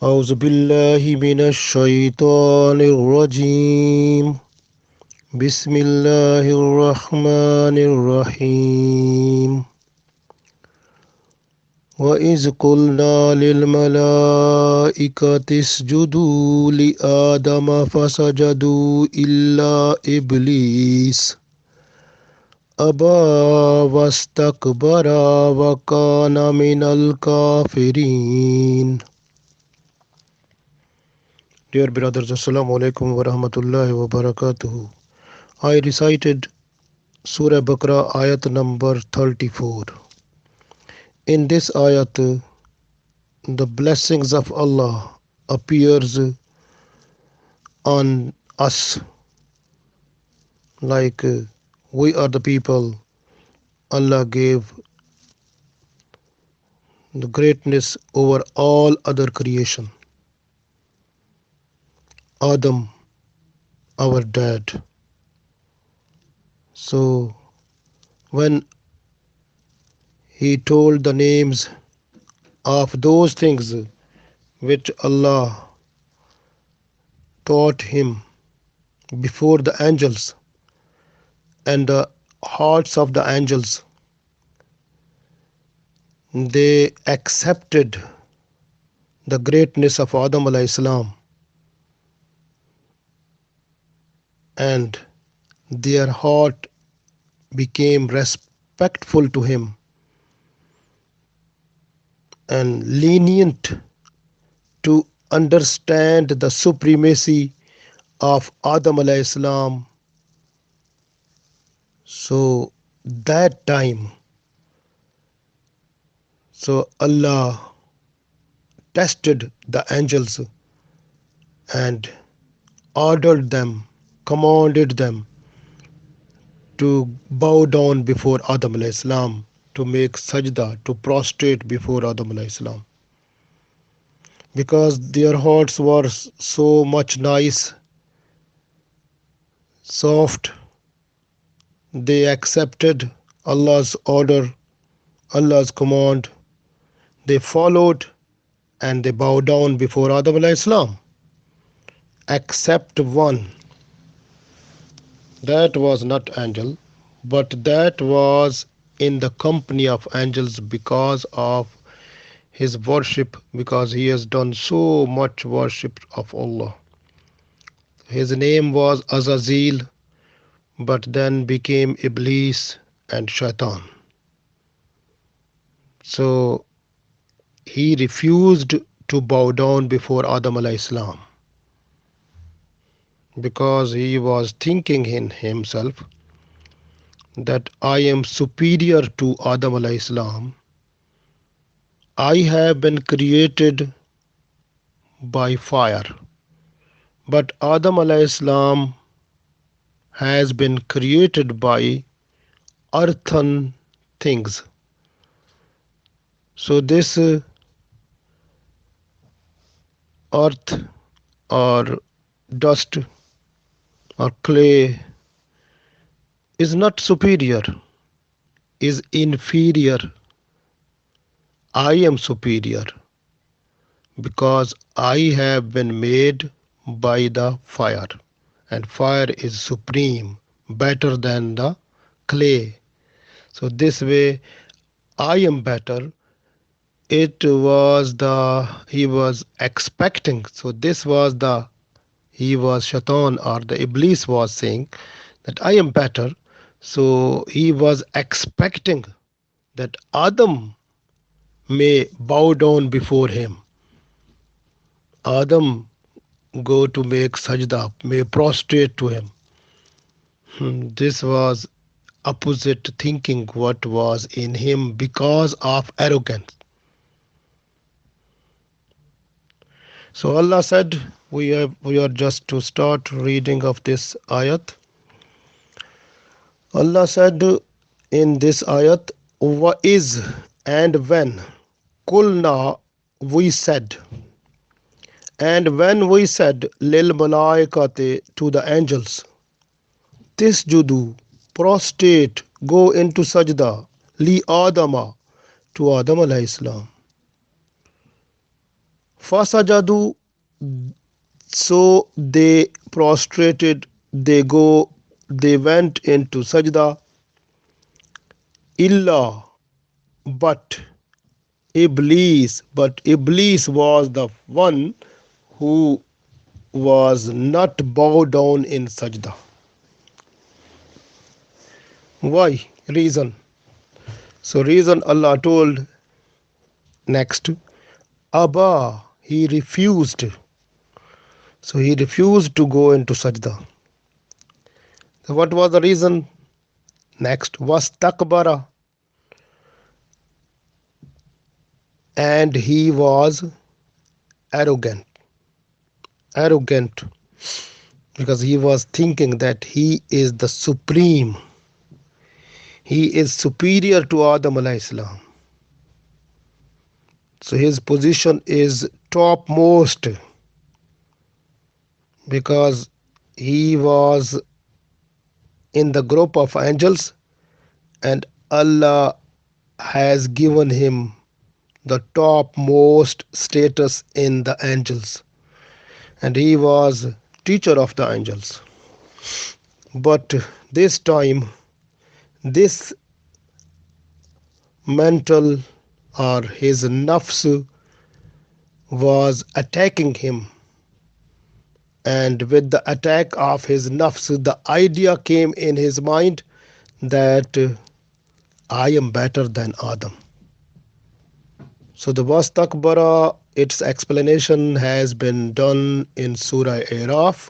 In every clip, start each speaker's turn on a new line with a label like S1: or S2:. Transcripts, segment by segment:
S1: أعوذ بالله من الشيطان الرجيم بسم الله الرحمن الرحيم وإذ قلنا للملائكة اسجدوا لآدم فسجدوا إلا إبليس أبى واستكبر وكان من الكافرين. Dear brothers, Assalamu alaikum wa rahmatullahi wa barakatuh. I recited Surah Baqarah Ayat number 34. In this ayat, the blessings of Allah appears on us, like we are the people Allah gave the greatness over all other creation. Adam, our dad. So when he told the names of those things which Allah taught him before the angels, and the hearts of the angels, they accepted the greatness of Adam alayhi salam, and their heart became respectful to him and lenient to understand the supremacy of Adam alayhi salam. So that time, so Allah tested the angels and ordered them, commanded them to bow down before Adam alayhi salam, to make sajda, to prostrate before Adam alayhi salam, because their hearts were so much nice, soft. They accepted Allah's order, Allah's command. They followed and they bowed down before Adam alayhi salam, except one. That was not angel, but that was in the company of angels because of his worship, because he has done so much worship of Allah. His name was Azazel, but then became Iblis and Shaitan. So he refused to bow down before Adam alayhi salam, because he was thinking in himself that I am superior to Adam alayhi salam. I have been created by fire, but Adam alayhi salam has been created by earthen things. So this earth or dust or clay is not superior, is inferior. I am superior because I have been made by the fire, and fire is supreme, better than the clay. So this way I am better. It was the he was expecting. So this was the he was Shaitan, or the Iblis was saying that I am better. So he was expecting that Adam may bow down before him. Adam go to make sajda, may prostrate to him. This was opposite thinking what was in him because of arrogance. So Allah said, we are just to start reading of this ayat. Allah said in this ayat, wa is, and when, kulna, we said, and when we said lil malaikati, to the angels, tisjudu, prostrate, go into sajda, li adama, to Adam alayhi salam. Fasajadu, so they prostrated, they went into sajda, illa, but Iblis was the one who was not bowed down in sajda. Why? Reason. So reason Allah told next, Abba, he refused. So he refused to go into sajda. So what was the reason? Next was takbara, and he was arrogant. Arrogant because he was thinking that he is the supreme. He is superior to Adam alayhi salam. So his position is topmost because he was in the group of angels and Allah has given him the topmost status in the angels, and he was teacher of the angels. But this time, this mental or his nafs was attacking him, and with the attack of his nafs, the idea came in his mind that I am better than Adam. So the wastakbara, its explanation has been done in Surah Araf,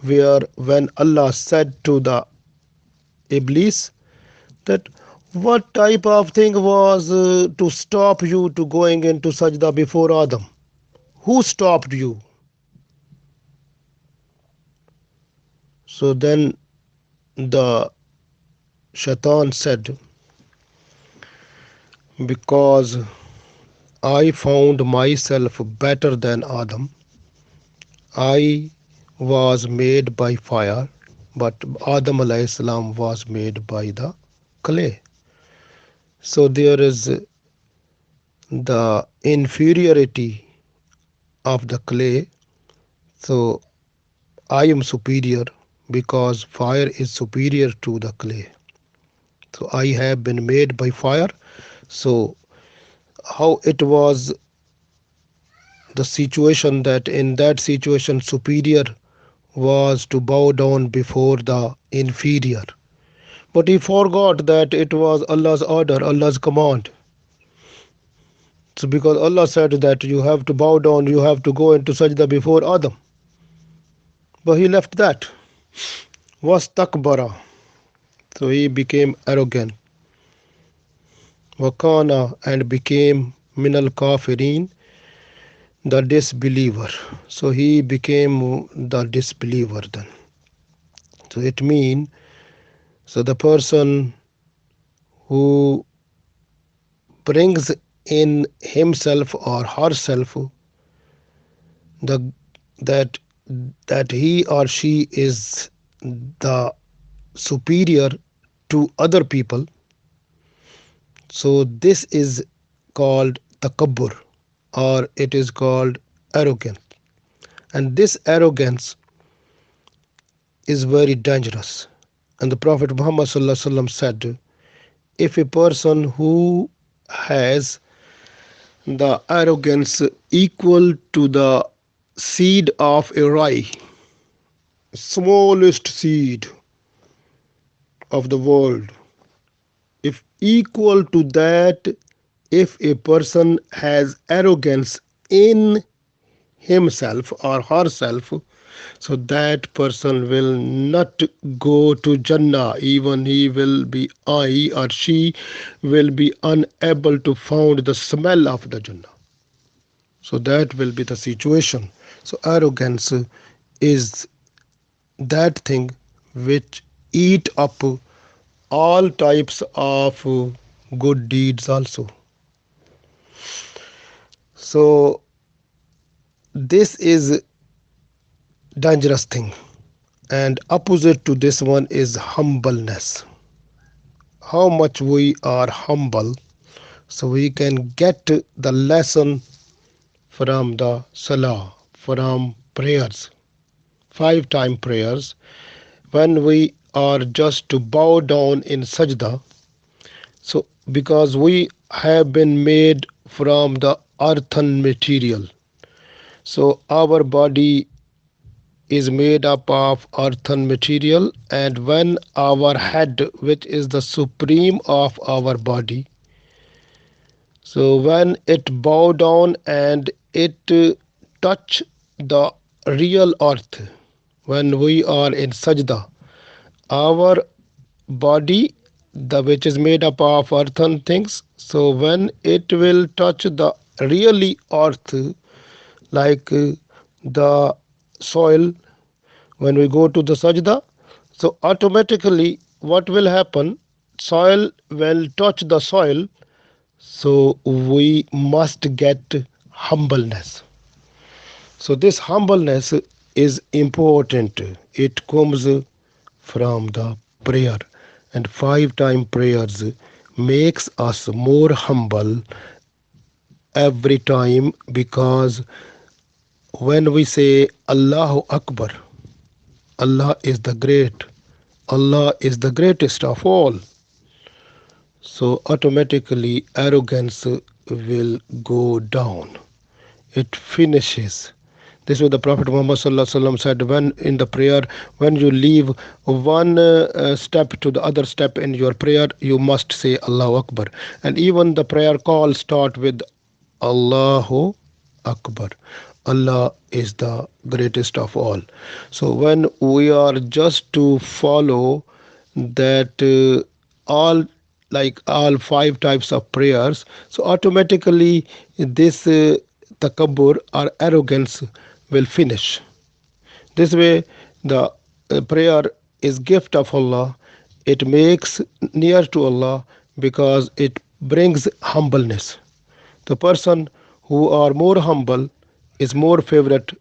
S1: where when Allah said to the Iblis that what type of thing was to stop you to going into sajda before Adam? Who stopped you? So then the shaitan said, because I found myself better than Adam. I was made by fire, but Adam alayhi salam was made by the clay. So there is the inferiority of the clay. So I am superior because fire is superior to the clay. So I have been made by fire. So how it was the situation, that in that situation superior was to bow down before the inferior. But he forgot that it was Allah's order, Allah's command. So because Allah said that you have to bow down, you have to go into sajda before Adam. But he left that. Was takbara. So he became arrogant. Wakana, and became minal kafirin, the disbeliever. So he became the disbeliever then. So it means, so the person who brings in himself or herself the that that he or she is the superior to other people, so this is called takabbur, or it is called arrogance. And this arrogance is very dangerous. And the Prophet Muhammad said, if a person who has the arrogance equal to the seed of a rye, smallest seed of the world, if equal to that, if a person has arrogance in himself or herself, so that person will not go to Jannah. Even he or she will be unable to find the smell of the Jannah. So that will be the situation. So arrogance is that thing which eat up all types of good deeds also. So this is dangerous thing, and opposite to this one is humbleness. How much we are humble, so we can get the lesson from the salah, from prayers, 5 time prayers, when we are just to bow down in sajda. So because we have been made from the earthen material, so our body is made up of earthen material, and when our head, which is the supreme of our body, so when it bow down and it touch the real earth, when we are in sajda, our body, the which is made up of earthen things, so when it will touch the really earth, like the soil, when we go to the sajda, so automatically what will happen, soil will touch the soil, so we must get humbleness. So this humbleness is important. It comes from the prayer, and 5 time prayers makes us more humble every time, because when we say Allahu Akbar, Allah is the great, Allah is the greatest of all, so automatically arrogance will go down. It finishes. This is what the Prophet Muhammad said, when in the prayer, when you leave one step to the other step in your prayer, you must say Allahu Akbar. And even the prayer call start with Allahu Akbar. Allah is the greatest of all. So when we are just to follow that all, like all 5 types of prayers, so automatically this takabbur or arrogance will finish. This way the prayer is gift of Allah. It makes near to Allah because it brings humbleness. The person who are more humble is more favorite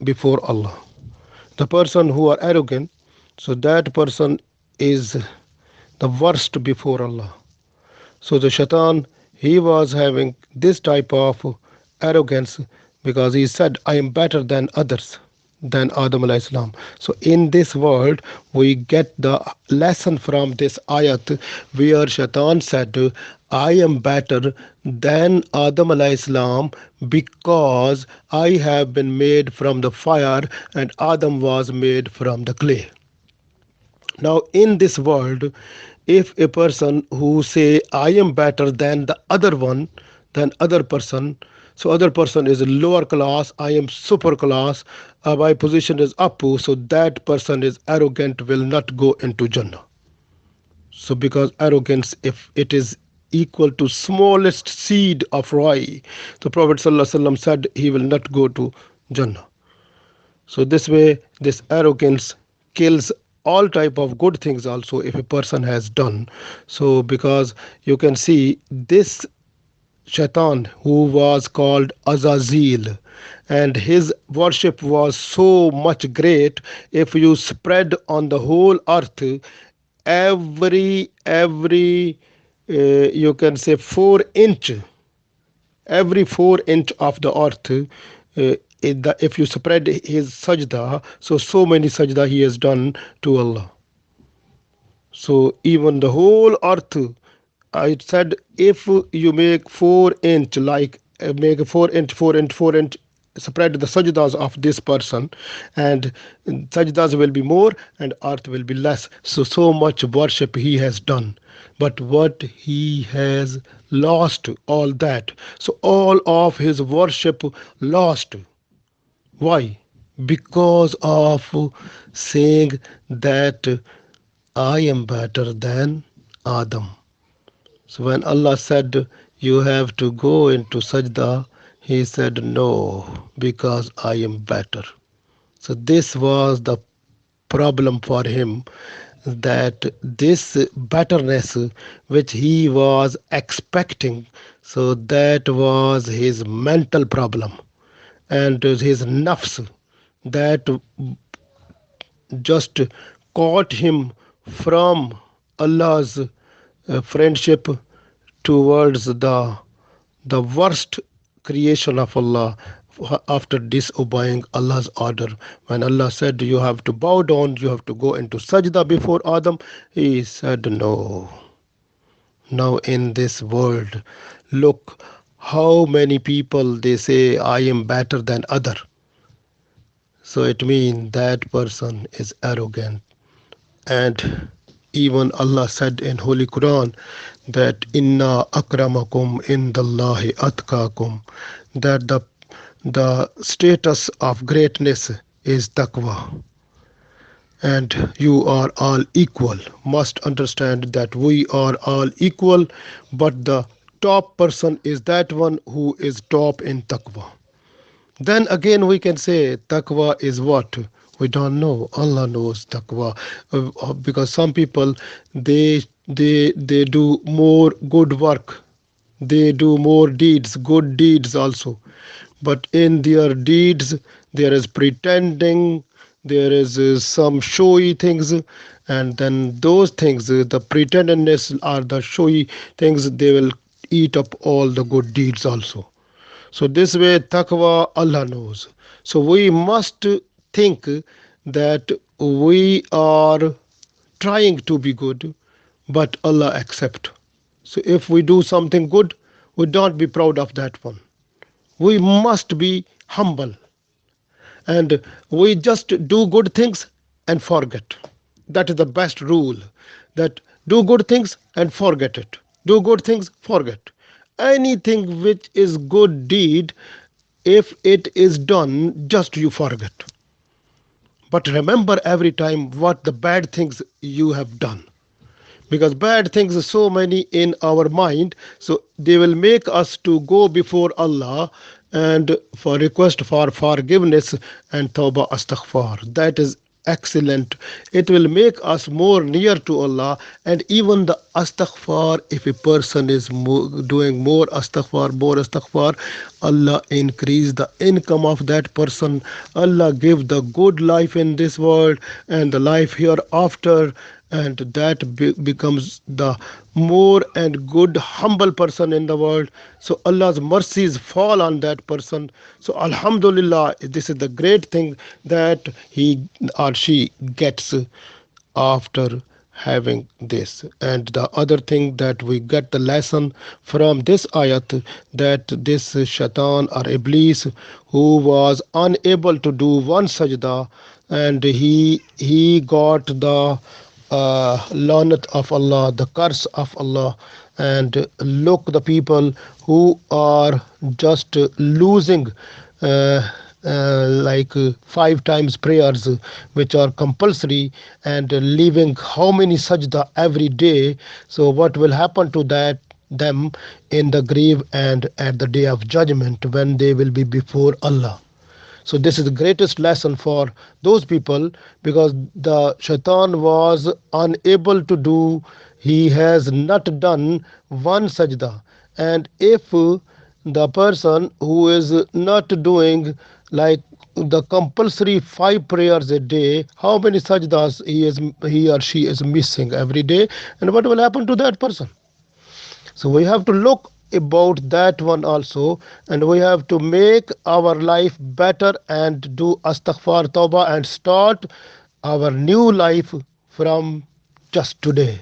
S1: before Allah. The person who are arrogant, so that person is the worst before Allah. So the shaitan, he was having this type of arrogance because he said, I am better than others, than Adam alayhi salam. So in this world, we get the lesson from this ayat where shaitan said, I am better than Adam alayhi salam because I have been made from the fire and Adam was made from the clay. Now in this world, if a person who say I am better than the other one, than other person, so other person is lower class, I am super class, my position is up, so that person is arrogant, will not go into Jannah. So because arrogance, if it is equal to smallest seed of rye, the Prophet ﷺ said he will not go to Jannah. So this way, this arrogance kills all type of good things also if a person has done. So because you can see this shaitan who was called Azazil, and his worship was so much great, if you spread on the whole earth, every you can say 4 inch, every 4 inch of the earth, if you spread his sajda, so many sajda he has done to Allah. So even the whole earth, I said, if you make 4 inch, like make a 4 inch, 4 inch, 4 inch, spread the sajdas of this person, and sajdas will be more and earth will be less. So much worship he has done. But what he has lost, all that. So all of his worship lost. Why? Because of saying that I am better than Adam. So when Allah said you have to go into sajda, he said no, because I am better. So this was the problem for him, that this betterness which he was expecting, so that was his mental problem and his nafs, that just caught him from Allah's friendship towards the worst creation of Allah, after disobeying Allah's order. When Allah said you have to bow down, you have to go into sajda before Adam, he said no. Now in this world, look how many people they say I am better than other. So it means that person is arrogant. And even Allah said in Holy Quran that inna akramakum indallahi atqakum, that the status of greatness is taqwa, and you are all equal. Must understand that we are all equal, but the top person is that one who is top in taqwa. Then again, we can say taqwa is what? We don't know. Allah knows taqwa. Because some people they do more good work. They do more deeds, good deeds also. But in their deeds, there is pretending, there is some showy things, and then those things, the pretendedness or the showy things, they will eat up all the good deeds also. So this way, taqwa, Allah knows. So we must think that we are trying to be good, but Allah accept. So if we do something good, we don't be proud of that one. We must be humble, and we just do good things and forget. That is the best rule, that do good things and forget it. Do good things, forget. Anything which is good deed, if it is done, just you forget. But remember every time what the bad things you have done, because bad things are so many in our mind, so they will make us to go before Allah and for request for forgiveness and tawbah astaghfar. That is excellent. It will make us more near to Allah. And even the astaghfar, if a person is doing more astaghfar, Allah increase the income of that person. Allah give the good life in this world and the life hereafter, and that becomes the more and good humble person in the world. So Allah's mercies fall on that person. So alhamdulillah, this is the great thing that he or she gets after having this. And the other thing that we get the lesson from this ayat, that this shaitan or iblis who was unable to do one sajda, and he got the lanat of Allah, the curse of Allah. And look, the people who are just losing like 5 times prayers, which are compulsory, and leaving how many sajda every day. So what will happen to that them in the grave and at the day of judgment when they will be before Allah? So this is the greatest lesson for those people, because the shaitan was unable to do, he has not done one sajda. And if the person who is not doing like the compulsory 5 prayers a day, how many sajdas he or she is missing every day, and what will happen to that person? So we have to look about that one also, and we have to make our life better and do astaghfar tawbah and start our new life from just today.